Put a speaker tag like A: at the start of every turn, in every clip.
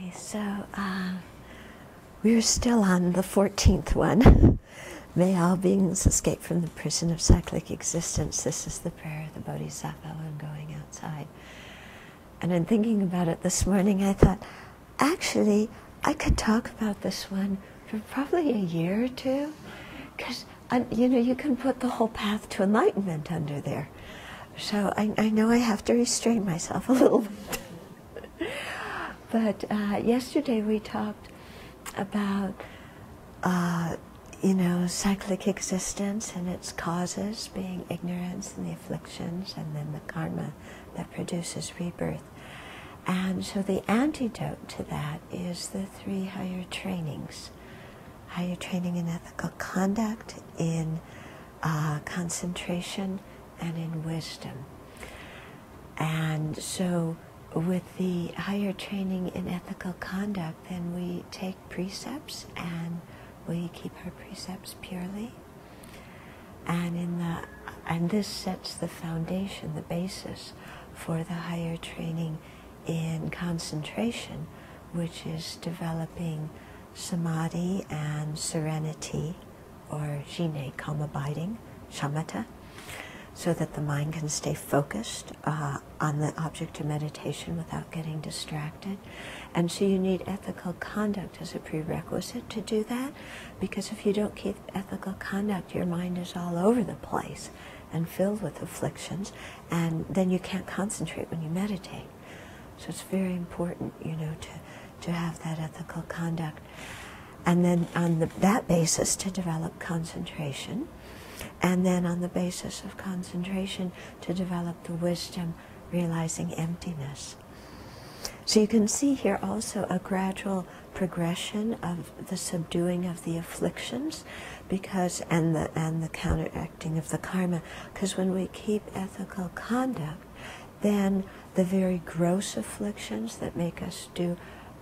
A: Okay, so we're still on the 14th one. May all beings escape from the prison of cyclic existence. This is the prayer of the Bodhisattva when going outside. And in thinking about it this morning, I thought, actually, I could talk about this one for probably a year or two, because you know, you can put the whole path to enlightenment under there. So I know I have to restrain myself a little bit. But yesterday we talked about, you know, cyclic existence and its causes being ignorance and the afflictions, and then the karma that produces rebirth. And so the antidote to that is the 3 higher trainings. Higher training in ethical conduct, in concentration, and in wisdom. And so with the higher training in ethical conduct, then we take precepts and we keep our precepts purely. And this sets the foundation, the basis for the higher training in concentration, which is developing samadhi and serenity, or jine, calm abiding, shamatha, so that the mind can stay focused on the object of meditation without getting distracted. And so you need ethical conduct as a prerequisite to do that, because if you don't keep ethical conduct, your mind is all over the place and filled with afflictions, and then you can't concentrate when you meditate. So it's very important, you know, to have that ethical conduct. And then on that basis to develop concentration. And then on the basis of concentration to develop the wisdom, realizing emptiness. So you can see here also a gradual progression of the subduing of the afflictions, because and the counteracting of the karma. Because when we keep ethical conduct, then the very gross afflictions that make us do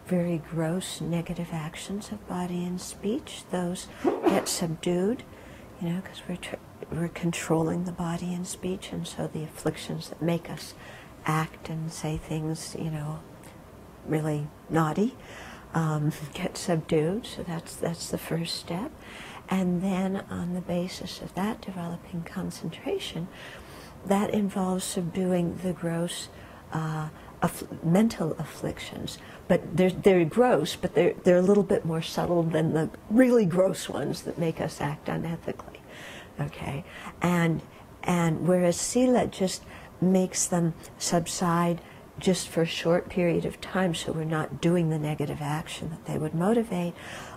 A: very gross negative actions of body and speech, those get subdued. You know, because we're controlling the body and speech, and so the afflictions that make us act and say things, you know, really naughty, get subdued. So that's the first step. And then on the basis of that, developing concentration, that involves subduing the gross mental afflictions. But they're gross, but they're a little bit more subtle than the really gross ones that make us act unethically. Okay, and whereas sila just makes them subside just for a short period of time, so we're not doing the negative action that they would motivate.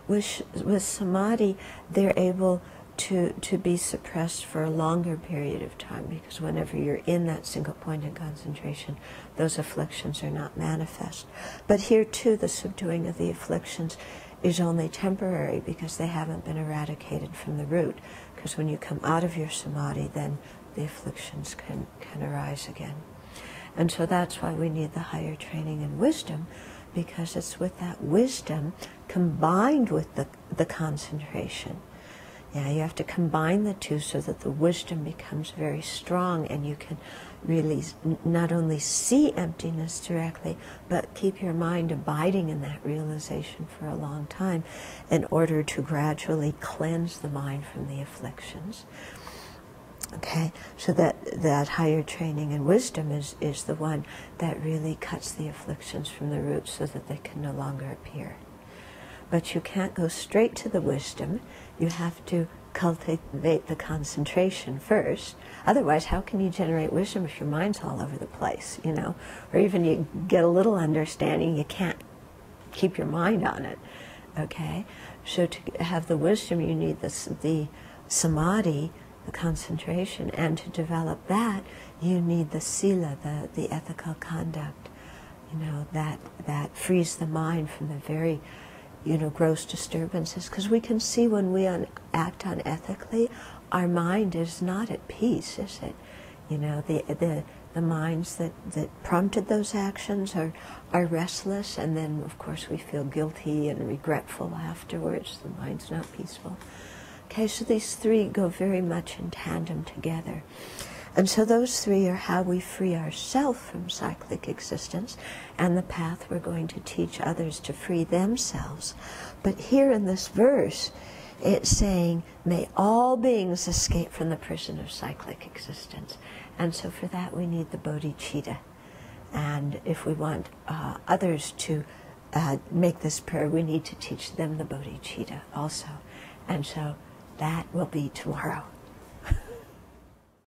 A: With samadhi, they're able to be suppressed for a longer period of time, because whenever you're in that single point of concentration, those afflictions are not manifest. But here too, the subduing of the afflictions is only temporary, because they haven't been eradicated from the root. Because when you come out of your samadhi, then the afflictions can arise again. And so that's why we need the higher training in wisdom, because it's with that wisdom combined with the concentration. Yeah, you have to combine the two so that the wisdom becomes very strong, and you can really not only see emptiness directly, but keep your mind abiding in that realization for a long time in order to gradually cleanse the mind from the afflictions. Okay, so that higher training in wisdom is the one that really cuts the afflictions from the root so that they can no longer appear. But you can't go straight to the wisdom. You have to cultivate the concentration first. Otherwise, how can you generate wisdom if your mind's all over the place, you know? Or even you get a little understanding, you can't keep your mind on it, okay? So to have the wisdom, you need the samadhi, the concentration, and to develop that, you need the sila, the ethical conduct, you know, that frees the mind from the very, you know, gross disturbances. Because we can see when we act unethically, our mind is not at peace, is it? You know, the minds that prompted those actions are restless, and then of course we feel guilty and regretful afterwards. The mind's not peaceful. Okay, so these 3 go very much in tandem together. And so those three are how we free ourselves from cyclic existence, and the path we're going to teach others to free themselves. But here in this verse, it's saying, may all beings escape from the prison of cyclic existence. And so for that we need the bodhicitta. And if we want others to make this prayer, we need to teach them the bodhicitta also. And so that will be tomorrow.